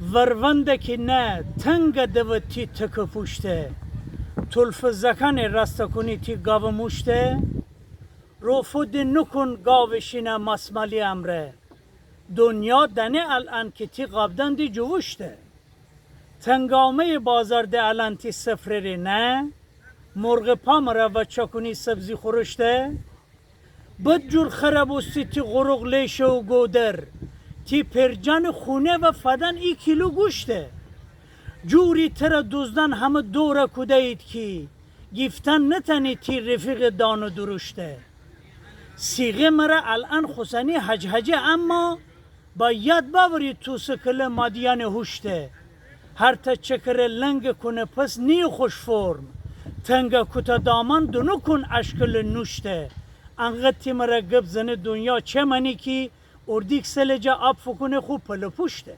وروندکی نه تنگ دو تی تک پوشته تلف زکن رستکونی تی گاو موشته رو فود نکن گاوشینه مسمالی امره دنیا دنه الان که تی قابدن دی جوشته تنگامه بازار ده الان تی سفرری نه مرغ پامره و چاکونی سبزی خورشته بد جور خرابوستی تی غروغ لیشه و گودر تی پرجان خونه و فدن ای کیلو گوشته جوری تر دوزدن همه دوره کده اید کی گفتن نتنی تی رفیق دان و درشته سیغه مره الان خسنی حجحجه اما باید باوری تو سکل مادیان هوشته هر تا چکر لنگ کنه پس نی خوش فرم تنگ کتا دامان دونو کن اشکل نوشته انقدر مره گب زنه دنیا چه منی کی اردیک سلجا آب فکنه خوب پلو پوشته